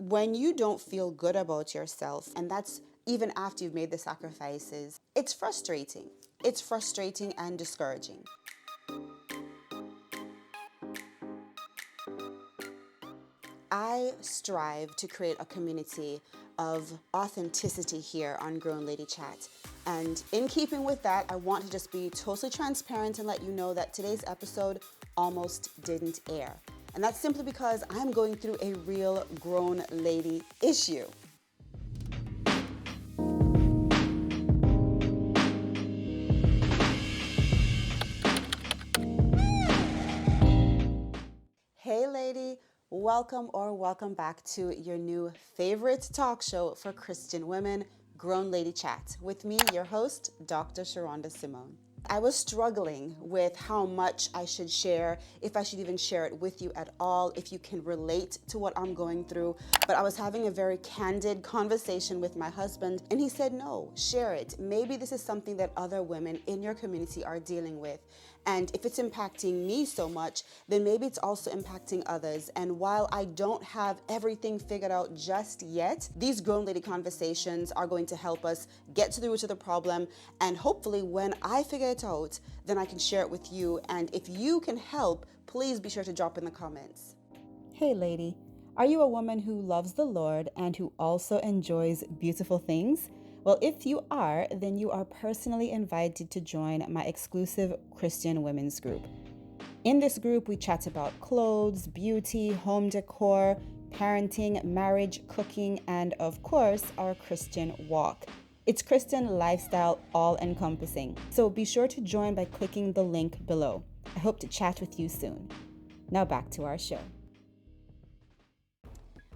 When you don't feel good about yourself, and that's even after you've made the sacrifices, it's frustrating. It's frustrating and discouraging. I strive to create a community of authenticity here on Grown Lady Chat. And in keeping with that, I want to just be totally transparent and let you know that today's episode almost didn't air. And that's simply because I'm going through a real grown lady issue. Hey lady, welcome back to your new favorite talk show for Christian women, Grown Lady Chat, with me, your host, Dr. Sherunda Simone. I was struggling with how much I should share, if I should even share it with you at all, if you can relate to what I'm going through. But I was having a very candid conversation with my husband, and he said, no, share it. Maybe this is something that other women in your community are dealing with. And if it's impacting me so much, then maybe it's also impacting others. And while I don't have everything figured out just yet, these grown lady conversations are going to help us get to the root of the problem. And hopefully when I figure it out, then I can share it with you. And if you can help, please be sure to drop in the comments. Hey lady, are you a woman who loves the Lord and who also enjoys beautiful things? Well, if you are, then you are personally invited to join my exclusive Christian women's group. In this group, we chat about clothes, beauty, home decor, parenting, marriage, cooking, and of course, our Christian walk. It's Christian lifestyle all-encompassing. So be sure to join by clicking the link below. I hope to chat with you soon. Now back to our show.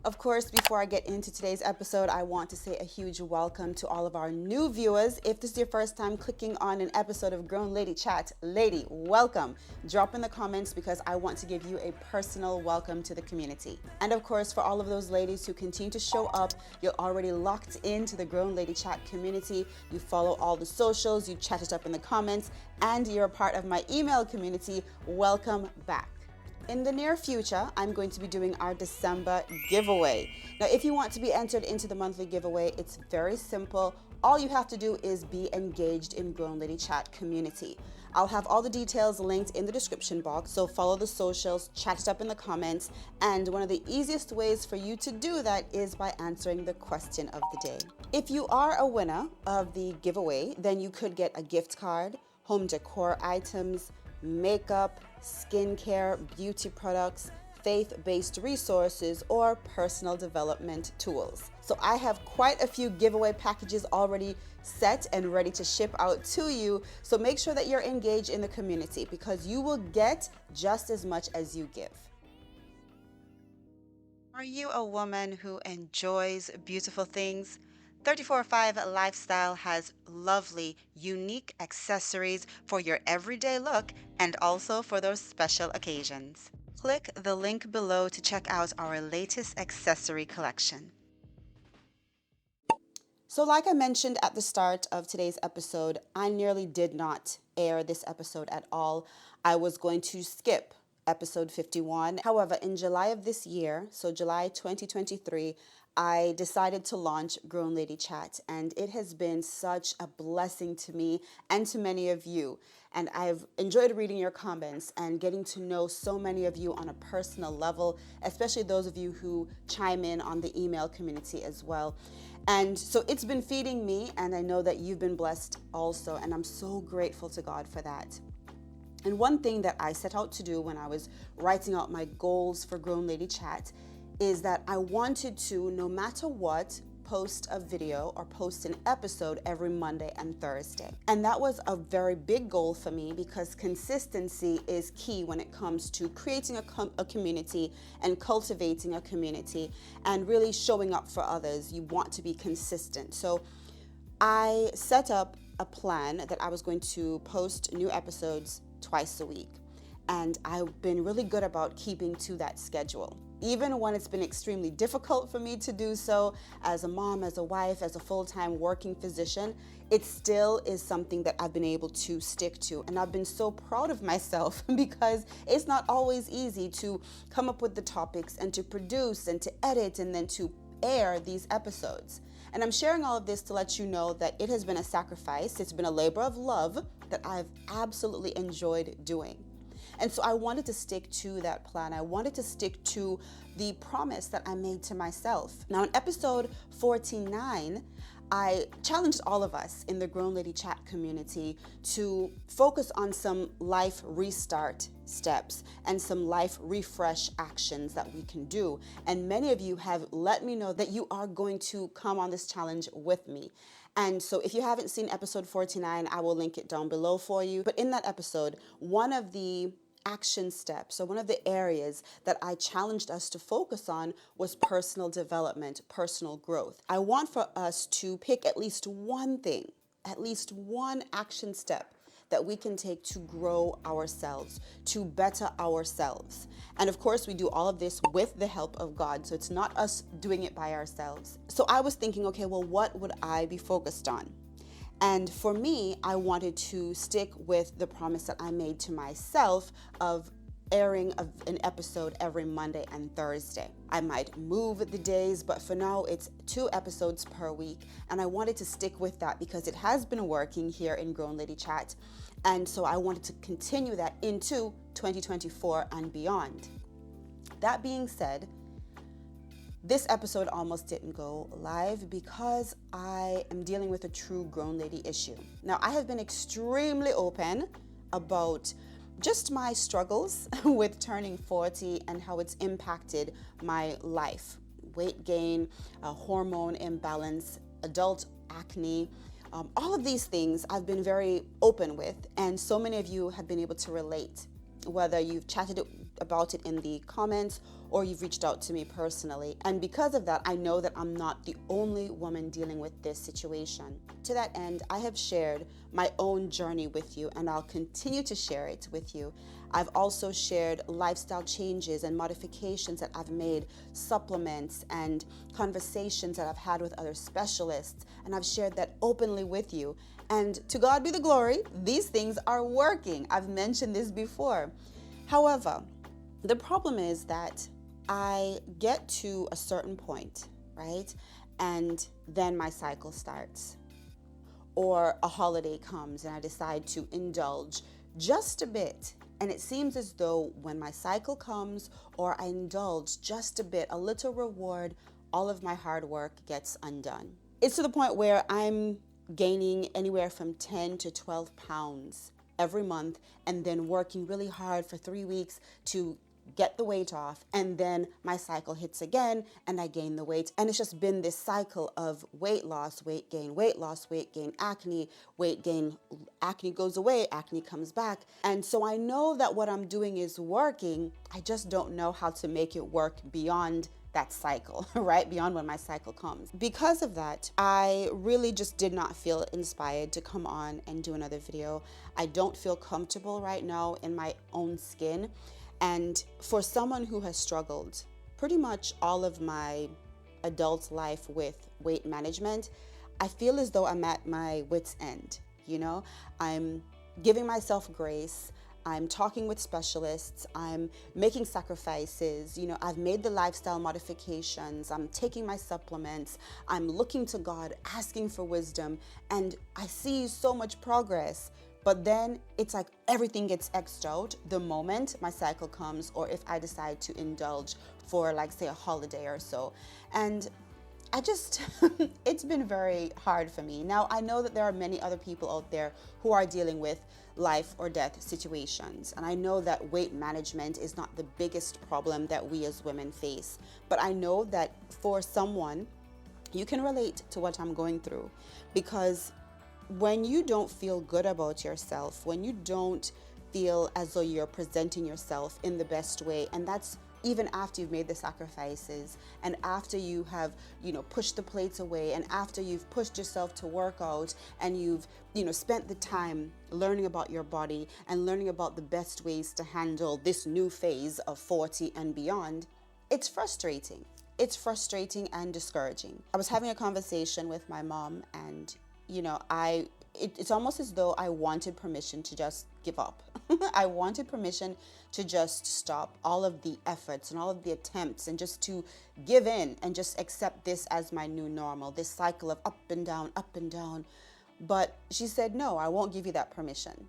Of course, before I get into today's episode, I want to say a huge welcome to all of our new viewers. If this is your first time clicking on an episode of Grown Lady Chat, lady, welcome. Drop in the comments because I want to give you a personal welcome to the community. And of course, for all of those ladies who continue to show up, you're already locked into the Grown Lady Chat community. You follow all the socials, you chat it up in the comments, and you're a part of my email community. Welcome back. In the near future, I'm going to be doing our December giveaway. Now, if you want to be entered into the monthly giveaway, it's very simple. All you have to do is be engaged in Grown Lady Chat community. I'll have all the details linked in the description box, so follow the socials, chat it up in the comments, and one of the easiest ways for you to do that is by answering the question of the day. If you are a winner of the giveaway, then you could get a gift card, home decor items, makeup, skincare, beauty products, faith-based resources, or personal development tools. So I have quite a few giveaway packages already set and ready to ship out to you. So make sure that you're engaged in the community because you will get just as much as you give. Are you a woman who enjoys beautiful things? 34/5 Lifestyle has lovely, unique accessories for your everyday look and also for those special occasions. Click the link below to check out our latest accessory collection. So like I mentioned at the start of today's episode, I nearly did not air this episode at all. I was going to skip episode 51. However, in July of this year, so July 2023, I decided to launch Grown Lady Chat, and it has been such a blessing to me and to many of you. And I've enjoyed reading your comments and getting to know so many of you on a personal level, especially those of you who chime in on the email community as well. And so it's been feeding me, and I know that you've been blessed also, and I'm so grateful to God for that. And one thing that I set out to do when I was writing out my goals for Grown Lady Chat is that I wanted to, no matter what, post a video or post an episode every Monday and Thursday. And that was a very big goal for me because consistency is key when it comes to creating a community and cultivating a community and really showing up for others. You want to be consistent. So I set up a plan that I was going to post new episodes twice a week. And I've been really good about keeping to that schedule. Even when it's been extremely difficult for me to do so as a mom, as a wife, as a full-time working physician, it still is something that I've been able to stick to. And I've been so proud of myself because it's not always easy to come up with the topics and to produce and to edit and then to air these episodes. And I'm sharing all of this to let you know that it has been a sacrifice. It's been a labor of love that I've absolutely enjoyed doing. And so I wanted to stick to that plan. I wanted to stick to the promise that I made to myself. Now, in episode 49, I challenged all of us in the Grown Lady Chat community to focus on some life restart steps and some life refresh actions that we can do. And many of you have let me know that you are going to come on this challenge with me. And so if you haven't seen episode 49, I will link it down below for you. But in that episode, one of the action steps, so one of the areas that I challenged us to focus on was personal development, personal growth. I want for us to pick at least one thing, at least one action step that we can take to grow ourselves, to better ourselves. And of course, we do all of this with the help of God. So it's not us doing it by ourselves. So I was thinking, okay, well, what would I be focused on? And for me, I wanted to stick with the promise that I made to myself of airing an episode every Monday and Thursday. I might move the days, but for now it's 2 episodes per week. And I wanted to stick with that because it has been working here in Grown Lady Chat. And so I wanted to continue that into 2024 and beyond. That being said, this episode almost didn't go live because I am dealing with a true grown lady issue. Now, I have been extremely open about just my struggles with turning 40 and how it's impacted my life. Weight gain, hormone imbalance, adult acne, all of these things I've been very open with, and so many of you have been able to relate, whether you've chatted about it in the comments or you've reached out to me personally. And because of that, I know that I'm not the only woman dealing with this situation. To that end, I have shared my own journey with you, and I'll continue to share it with you. I've also shared lifestyle changes and modifications that I've made, supplements and conversations that I've had with other specialists, and I've shared that openly with you. And to God be the glory, these things are working. I've mentioned this before. However, the problem is that I get to a certain point, right? And then my cycle starts. Or a holiday comes and I decide to indulge just a bit. And it seems as though when my cycle comes or I indulge just a bit, a little reward, all of my hard work gets undone. It's to the point where I'm gaining anywhere from 10 to 12 pounds every month and then working really hard for 3 weeks to get the weight off, and then my cycle hits again and I gain the weight. And it's just been this cycle of weight loss, weight gain, weight loss, weight gain, acne, weight gain, acne goes away, acne comes back. And so I know that what I'm doing is working. I just don't know how to make it work beyond that cycle, right? Beyond when my cycle comes. Because of that, I really just did not feel inspired to come on and do another video. I don't feel comfortable right now in my own skin. And for someone who has struggled pretty much all of my adult life with weight management, I feel as though I'm at my wit's end. You know, I'm giving myself grace. I'm talking with specialists. I'm making sacrifices. You know, I've made the lifestyle modifications. I'm taking my supplements. I'm looking to God, asking for wisdom. And I see so much progress. But then it's like everything gets X'd out the moment my cycle comes, or if I decide to indulge for, like, say, a holiday or so. And I just, it's been very hard for me. Now, I know that there are many other people out there who are dealing with life or death situations. And I know that weight management is not the biggest problem that we as women face. But I know that for someone, you can relate to what I'm going through, because when you don't feel good about yourself, when you don't feel as though you're presenting yourself in the best way, and that's even after you've made the sacrifices and after you have, pushed the plates away, and after you've pushed yourself to work out, and you've, spent the time learning about your body and learning about the best ways to handle this new phase of 40 and beyond, it's frustrating. It's frustrating and discouraging. I was having a conversation with my mom, and it's almost as though I wanted permission to just give up. I wanted permission to just stop all of the efforts and all of the attempts and just to give in and just accept this as my new normal, this cycle of up and down, up and down. But she said, no, I won't give you that permission.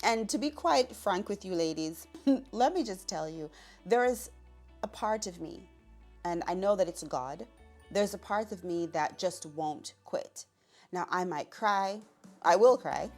And to be quite frank with you ladies, let me just tell you, there is a part of me, and I know that it's God, there's a part of me that just won't quit. Now, I might cry, I will cry,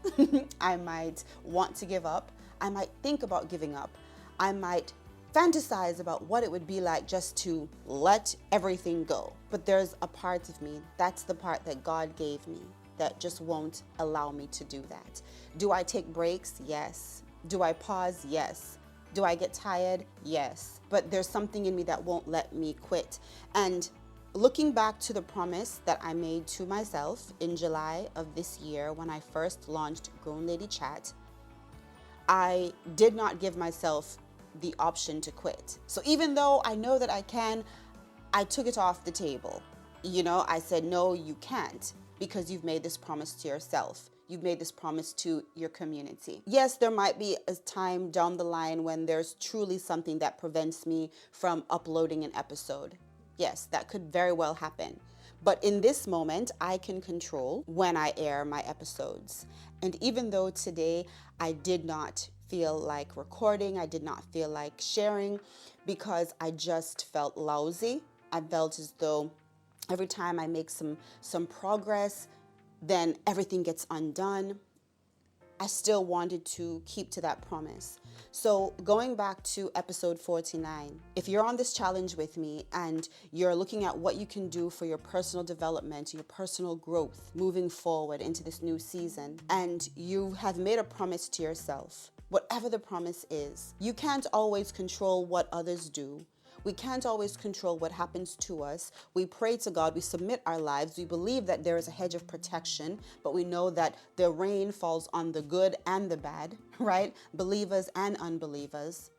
I might want to give up, I might think about giving up, I might fantasize about what it would be like just to let everything go. But there's a part of me, that's the part that God gave me, that just won't allow me to do that. Do I take breaks? Yes. Do I pause? Yes. Do I get tired? Yes. But there's something in me that won't let me quit. And looking back to the promise that I made to myself in July of this year when I first launched Grown Lady Chat, I did not give myself the option to quit. So even though I know that I can, I took it off the table. I said, no, you can't, because you've made this promise to yourself. You've made this promise to your community. Yes, there might be a time down the line when there's truly something that prevents me from uploading an episode. Yes, that could very well happen. But in this moment, I can control when I air my episodes. And even though today I did not feel like recording, I did not feel like sharing, because I just felt lousy. I felt as though every time I make some progress, then everything gets undone. I still wanted to keep to that promise. So going back to episode 49, if you're on this challenge with me and you're looking at what you can do for your personal development, your personal growth, moving forward into this new season, and you have made a promise to yourself, whatever the promise is, you can't always control what others do. We can't always control what happens to us. We pray to God, we submit our lives, we believe that there is a hedge of protection, but we know that the rain falls on the good and the bad, right? Believers and unbelievers.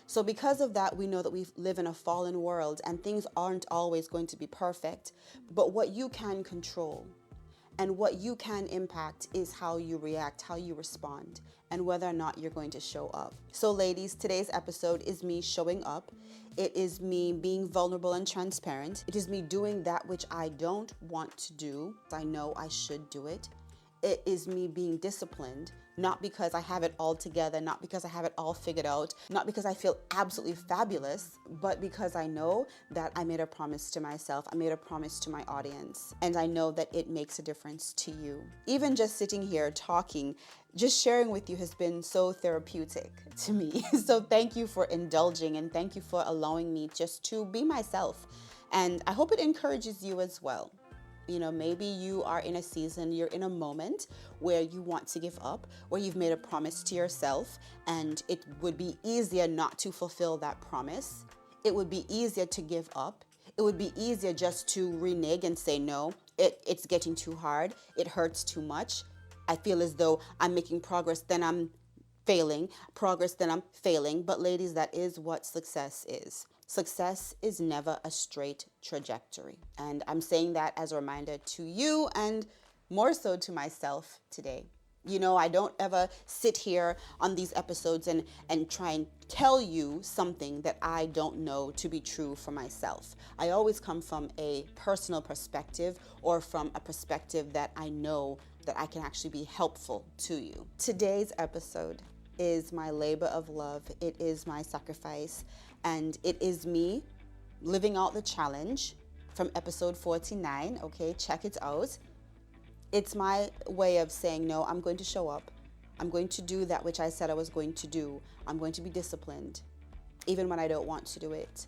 So because of that, we know that we live in a fallen world and things aren't always going to be perfect. But what you can control and what you can impact is how you react, how you respond, and whether or not you're going to show up. So ladies, today's episode is me showing up. It is me being vulnerable and transparent. It is me doing that which I don't want to do. I know I should do it. It is me being disciplined, not because I have it all together, not because I have it all figured out, not because I feel absolutely fabulous, but because I know that I made a promise to myself, I made a promise to my audience, and I know that it makes a difference to you. Even just sitting here talking, just sharing with you has been so therapeutic to me. So thank you for indulging and thank you for allowing me just to be myself. And I hope it encourages you as well. Maybe you are in a season, you're in a moment where you want to give up, where you've made a promise to yourself, and it would be easier not to fulfill that promise. It would be easier to give up. It would be easier just to renege and say, no, it's getting too hard. It hurts too much. I feel as though I'm making progress, then I'm failing. Progress, then I'm failing. But ladies, that is what success is. Success is never a straight trajectory. And I'm saying that as a reminder to you and more so to myself today. I don't ever sit here on these episodes and try and tell you something that I don't know to be true for myself. I always come from a personal perspective or from a perspective that I know that I can actually be helpful to you. Today's episode is my labor of love. It is my sacrifice. And it is me living out the challenge from episode 49. Okay, check it out. It's my way of saying, no, I'm going to show up. I'm going to do that which I said I was going to do. I'm going to be disciplined, even when I don't want to do it.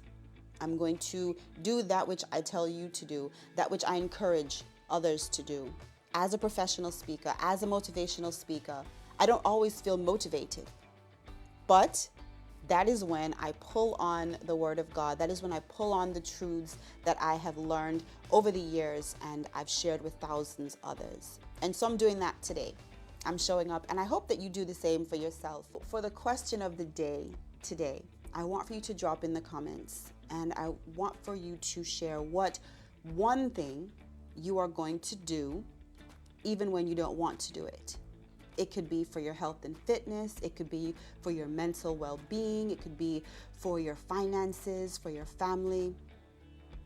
I'm going to do that which I tell you to do, that which I encourage others to do. As a professional speaker, as a motivational speaker, I don't always feel motivated. But that is when I pull on the Word of God. That is when I pull on the truths that I have learned over the years and I've shared with thousands others. And so I'm doing that today. I'm showing up, and I hope that you do the same for yourself. For the question of the day today, I want for you to drop in the comments, and I want for you to share what one thing you are going to do even when you don't want to do it. It could be for your health and fitness. It could be for your mental well-being. It could be for your finances, for your family.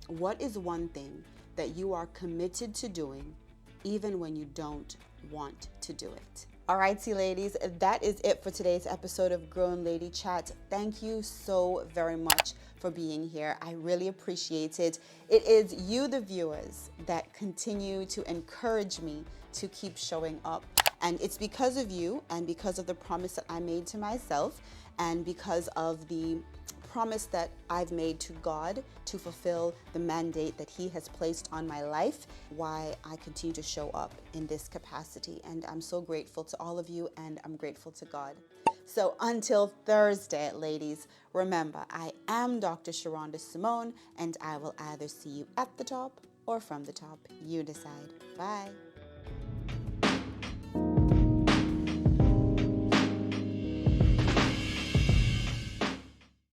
What is one thing that you are committed to doing even when you don't want to do it? All righty, ladies, that is it for today's episode of Grown Lady Chat. Thank you so very much for being here. I really appreciate it. It is you, the viewers, that continue to encourage me to keep showing up. And it's because of you and because of the promise that I made to myself and because of the promise that I've made to God to fulfill the mandate that He has placed on my life, why I continue to show up in this capacity. And I'm so grateful to all of you, and I'm grateful to God. So until Thursday, ladies, remember, I am Dr. Sherunda Simone, and I will either see you at the top or from the top. You decide. Bye.